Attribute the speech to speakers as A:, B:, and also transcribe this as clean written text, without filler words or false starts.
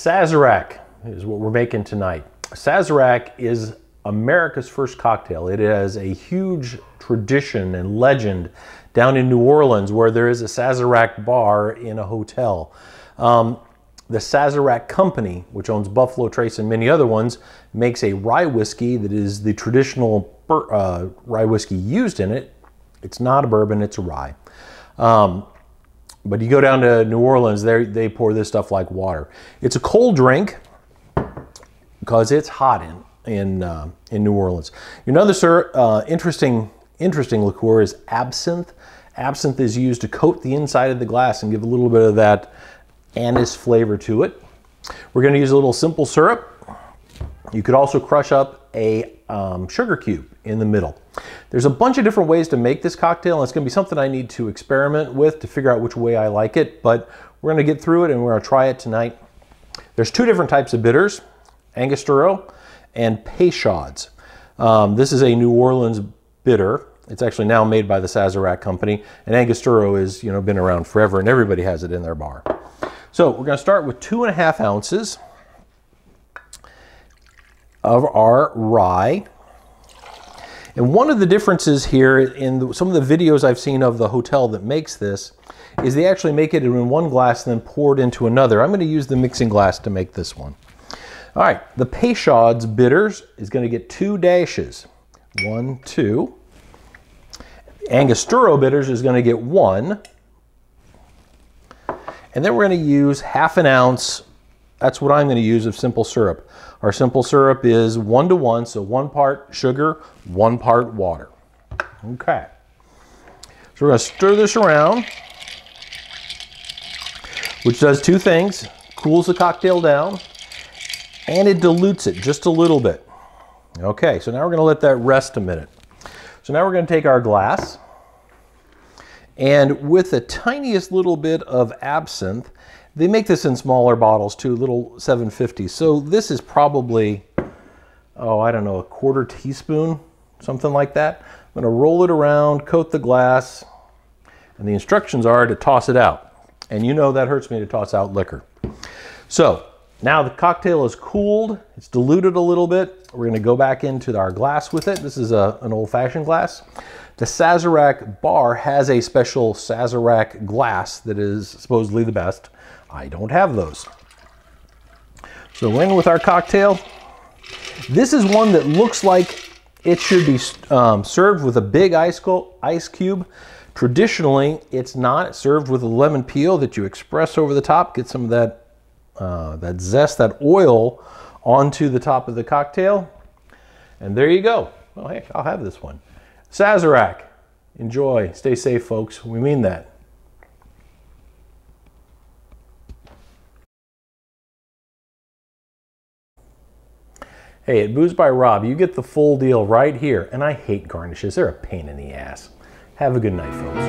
A: Sazerac is what we're making tonight. Sazerac is America's first cocktail. It has a huge tradition and legend down in New Orleans, where there is a Sazerac bar in a hotel. The Sazerac Company, which owns Buffalo Trace and many other ones, makes a rye whiskey that is the traditional rye whiskey used in it. It's not a bourbon, it's a rye. But you go down to New Orleans, they pour this stuff like water. It's a cold drink because it's hot in New Orleans. Another interesting liqueur is absinthe. Absinthe is used to coat the inside of the glass and give a little bit of that anise flavor to it. We're going to use a little simple syrup. You could also crush up a sugar cube in the middle. There's a bunch of different ways to make this cocktail, and it's going to be something I need to experiment with to figure out which way I like it, but we're going to get through it and we're going to try it tonight. There's two different types of bitters, Angostura and Peychauds. This is a New Orleans bitter. It's actually now made by the Sazerac Company, and Angostura is, been around forever, and everybody has it in their bar. So we're going to start with 2.5 ounces of our rye. And one of the differences here in some of the videos I've seen of the hotel that makes this is they actually make it in one glass and then pour it into another. I'm going to use the mixing glass to make this one. All right, the Peychauds Bitters is going to get 2 dashes. 1, 2. Angostura Bitters is going to get 1. And then we're going to use 1/2 ounce, that's what I'm going to use, of simple syrup. Our simple syrup is 1:1, so 1 part sugar, 1 part water. Okay. So we're going to stir this around, which does 2 things. Cools the cocktail down, and it dilutes it just a little bit. Okay, so now we're going to let that rest a minute. So now we're going to take our glass, and with the tiniest little bit of absinthe, they make this in smaller bottles too, little 750. So this is probably, I don't know, 1/4 teaspoon, something like that. I'm going to roll it around, coat the glass, and the instructions are to toss it out. And that hurts me to toss out liquor. So now the cocktail is cooled, it's diluted a little bit. We're going to go back into our glass with it. This is an old-fashioned glass. The Sazerac bar has a special Sazerac glass that is supposedly the best. I don't have those. So we're in with our cocktail. This is one that looks like it should be served with a big ice cube. Traditionally, it's not. It's served with a lemon peel that you express over the top, get some of that zest, that oil onto the top of the cocktail. And there you go. Well, heck, I'll have this one. Sazerac, enjoy. Stay safe, folks. We mean that. Hey, at Booze by Rob, you get the full deal right here. And I hate garnishes. They're a pain in the ass. Have a good night, folks.